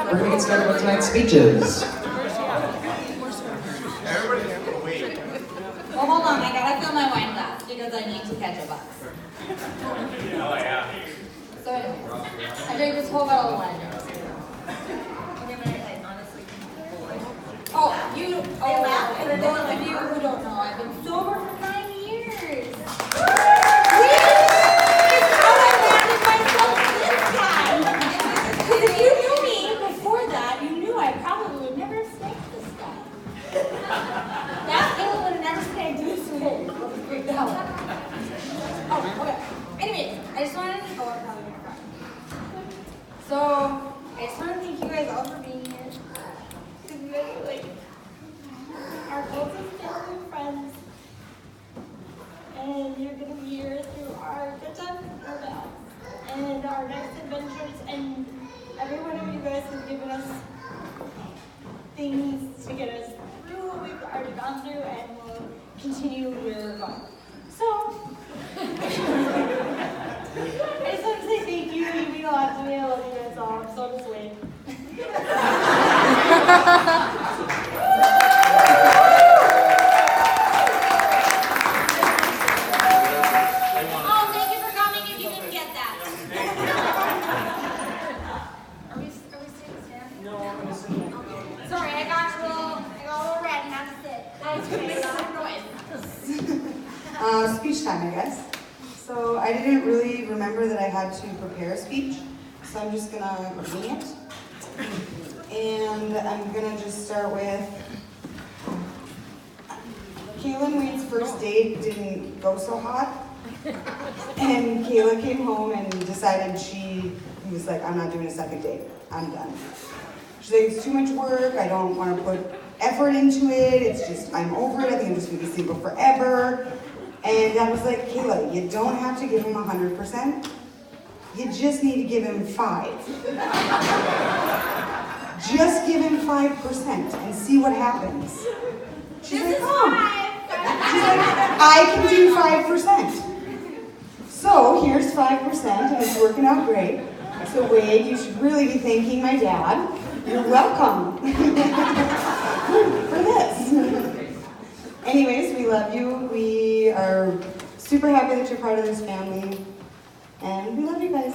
we're going to get started with tonight's speeches. Well, hold on, I gotta fill my wine glass because I need to catch a bus. Oh, yeah. So anyways, I drank this whole bottle of wine. And for those of you who don't know, I've been sober for 9 years. Woo! It's how I landed myself this time. Because if you knew me before that, you knew I probably would never have snagged this guy. That Caleb would have never snagged this way. Let's break that one. Oh, okay. Anyways, I just wanted to go probably my friend. So, I just want to thank you guys all for being here. Because you guys are like our closest family and friends. And you're going to be here through our good times and our bad. And our next adventures. And every one of you guys has given us things to get us through what we've already gone through and will continue where we're going. So, I just want to say thank you. You mean a lot to me. I love you guys all. So does Wade. Oh, thank you for coming if you didn't get that. Are we sitting here? No, I'm going to sit here. Okay. Sorry, I got a little red and had to sit. I was going to make a lot of noise. Speech time, I guess. So I didn't really remember that I had to prepare a speech, so I'm just gonna wing it. And I'm gonna just start with, Kayla and Wade's first date didn't go so hot. And Kayla came home and decided she was like, I'm not doing a second date, I'm done. She's like, it's too much work, I don't wanna put effort into it, it's just, I'm over it, I think I'm just gonna be single forever. And I was like, Kayla, you don't have to give him 100%. You just need to give him 5. Just give him 5% and see what happens. She's like, oh. She's like, I can do 5%. So here's 5% and it's working out great. So Wade, you should really be thanking my dad. You're welcome for this. Anyways, we love you. We are super happy that you're part of this family. And we love you guys.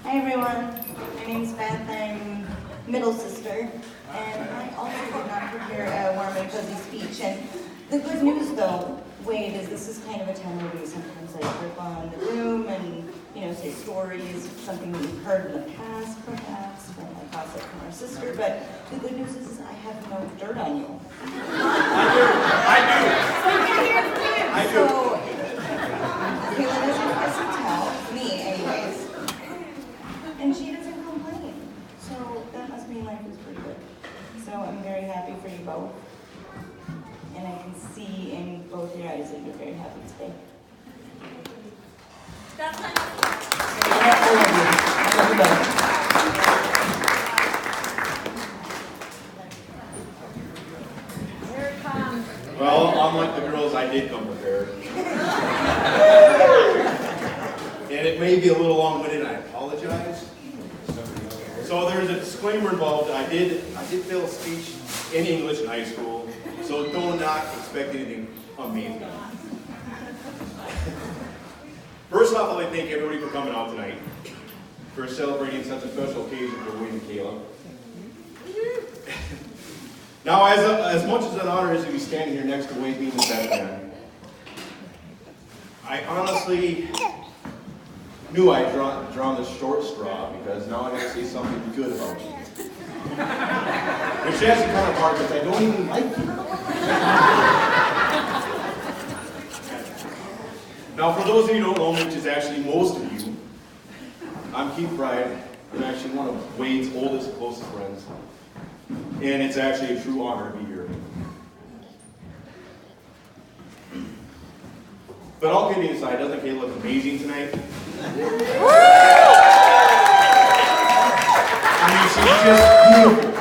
Hi everyone, my name's Beth. I'm middle sister. And I also did not prepare a warm and cozy speech. And the good news though, Wade, is this is kind of a time where we sometimes like rip on the room and say stories, something that we've heard in the past, perhaps, from my gossip from our sister. But the good news is I have no dirt on you. I do. So, Kayla doesn't tell me, anyways, and she doesn't complain. So that must mean life is pretty good. So I'm very happy for you both, and I can see in both your eyes that you're very happy today. That's my I love you. I love you both. Here it comes. Well, unlike the girls, I did come prepared. And it may be a little long-winded, and I apologize. So there's a disclaimer involved. I did fail a speech in English in high school, so don't not expect anything amazing. First off, I'd like to thank everybody for coming out tonight, for celebrating such a special occasion for Wade and Kayla. Now, as much as an honor is to be standing here next to Wade being the best man, I honestly knew I'd drawn the short straw because now I got to say something good about you. Which is actually kind of hard because I don't even like you. Now, for those of you who don't know me, which is actually most of you, I'm Keith Bride. I'm actually one of Wade's oldest, closest friends. And it's actually a true honor to be here. But all kidding aside, doesn't Kayla look amazing tonight? I mean, she's just beautiful.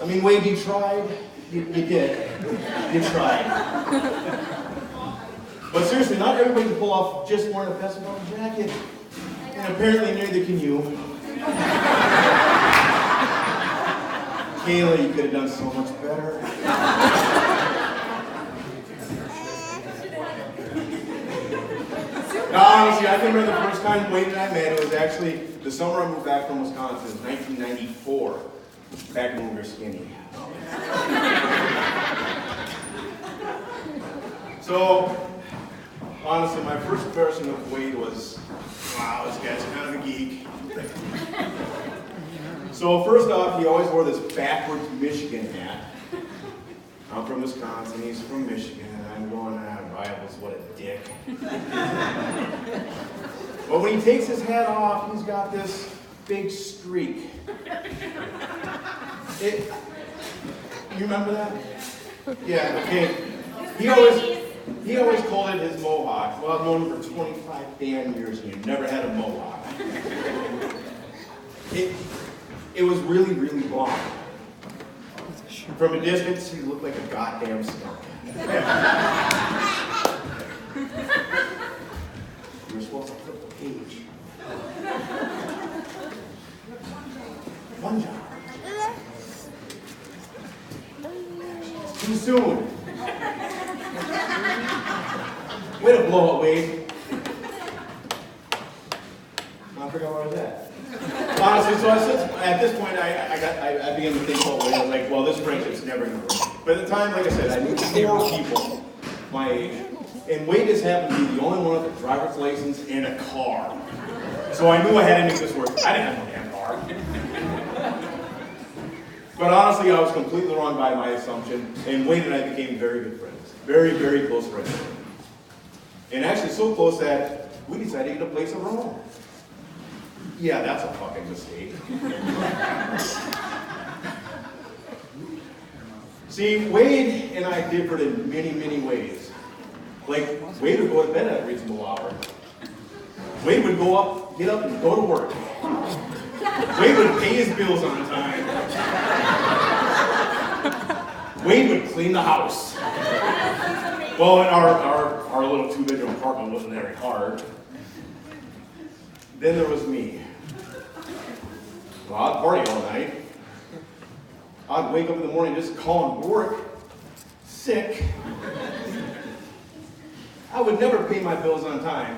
I mean, Wade, you tried. You did. You tried. But seriously, not everybody can pull off just wearing a Pepsi Bottle jacket. And apparently neither can you. Kayla, you could have done so much better. No, honestly, I can remember the first time Wade and I met. It was actually the summer I moved back from Wisconsin. It was 1994, back when we were skinny. So, honestly, my first impression of Wade was, wow, this guy's kind of a geek. So first off, he always wore this backwards Michigan hat. I'm from Wisconsin, he's from Michigan, and I'm going, rivals, what a dick. But when he takes his hat off, he's got this big streak. You remember that? Yeah, okay. He always called it his mohawk. Well, I've known him for 25 damn years and he never had a mohawk. It was really, really long. From a distance, he looked like a goddamn skunk. You were supposed to flip the page. One job. Too soon. Way to blow it, Wade. I forgot where I was at. Honestly, so at this point, I began to think about Wade. I was like, well, this friendship's never going to work. But at the time, like I said, I knew 4 people my age. And Wade just happened to be the only one with a driver's license and a car. So I knew I had to make this work. I didn't have no damn car. But honestly, I was completely wrong by my assumption. And Wade and I became very good friends. Very, very close friends. And actually so close that we decided to get a place of our own. Yeah, that's a fucking mistake. See, Wade and I differed in many, many ways. Like, Wade would go to bed at a reasonable hour. Wade would get up and go to work. Wade would pay his bills on time. Wade would clean the house. Well, and our little 2-bedroom apartment wasn't very hard. Then there was me. Well, I'd party all night. I'd wake up in the morning just calling work sick. I would never pay my bills on time.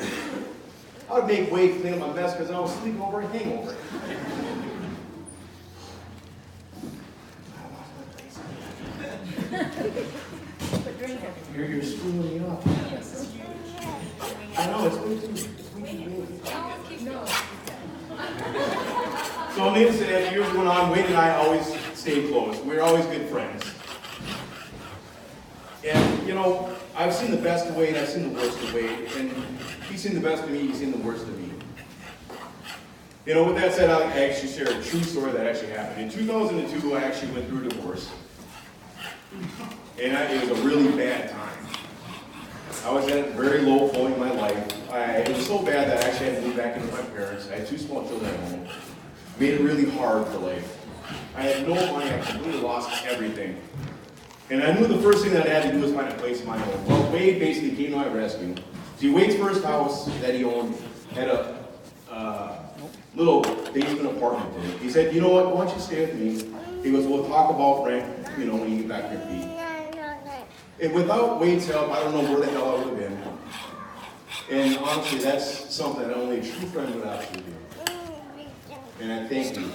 I would make Wade clean up my mess because I was sleeping over a hangover. You're screwing me up. I know, it's way too So needless to say, as years went on, Wade and I always stayed close. We were always good friends. And, you know, I've seen the best of Wade, I've seen the worst of Wade, and he's seen the best of me, he's seen the worst of me. You know, with that said, I actually share a true story that actually happened. In 2002, I actually went through a divorce. And it was a really bad time. I was at a very low point in my life. It was so bad that I actually had to move back in with my parents. I had 2 small children at home. Made it really hard for life. I had no money, I completely lost everything. And I knew the first thing that I had to do was find a place of my own. Well, Wade basically came to my rescue. See, Wade's first house that he owned had a little basement apartment in it. He said, you know what, why don't you stay with me? He goes, we'll talk about rent, you know, when you get back to your feet. And without Wade's help, I don't know where the hell I would have been. And honestly, that's something that only a true friend would actually do. And I thank you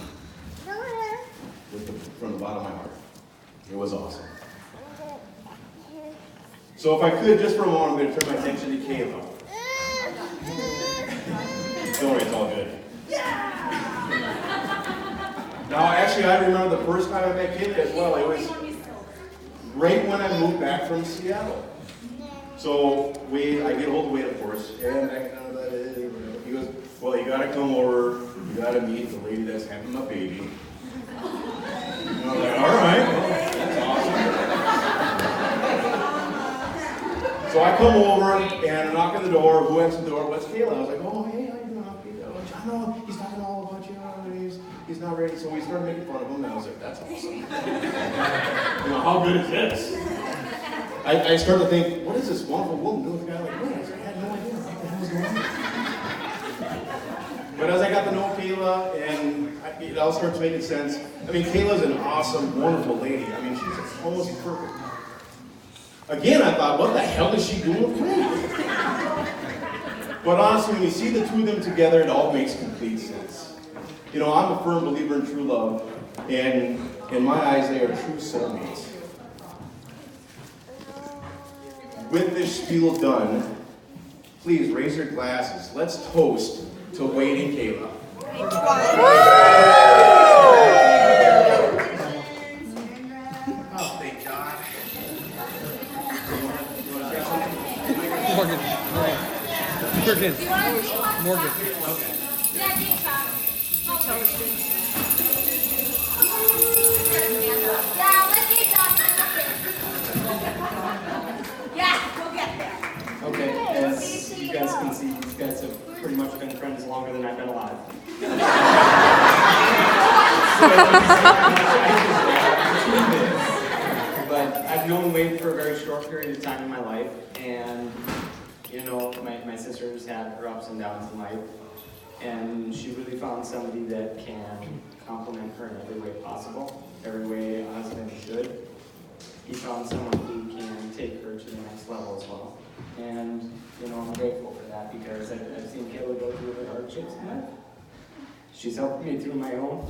from the bottom of my heart. It was awesome. So if I could, just for a moment, I'm going to turn my attention to Kayla. Don't worry, it's all good. Now, actually, I remember the first time I met Kayla as well. It was right when I moved back from Seattle. So I get a hold of Wade, of course, and he goes, well, you got to come over. You got to meet the lady that's having my baby. And I was like, all right, well, that's awesome. So I come over and I knock on the door. Who answers the door? What's Kayla? I was like, oh, hey, how you doing? I know, he's talking all about you. He's not ready. So we started making fun of him, and I was like, that's awesome. You know, how good is this? I started to think, what is this wonderful woman doing with a guy like me? going on? But as I got to know Kayla, and it all starts making sense. I mean, Kayla's an awesome, wonderful lady. I mean, she's almost perfect. Again, I thought, what the hell is she doing with Frank? But honestly, when you see the two of them together, it all makes complete sense. You know, I'm a firm believer in true love, and in my eyes, they are true soulmates. With this spiel done, please raise your glasses. Let's toast to Wade and Kayla. Oh, thank God. Morgan. Morgan. Okay. Yeah, big shot. Yeah, let's get chocolate. Yeah, we'll get there. Okay, as you guys can see, these guys have pretty much been friends longer than I've been alive. But I've known Wade for a very short period of time in my life, and you know, my sister's had her ups and downs in life, and she really found somebody that can compliment her in every way possible, every way a husband should. He found someone who can take her to the next level as well. And, you know, I'm grateful for that because I've seen Kayla go through the hardships in life. She's helped me through my own,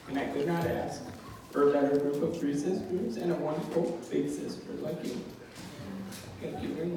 and I could not ask for a better group of 3 sisters and a wonderful big sister like you. Thank you very much.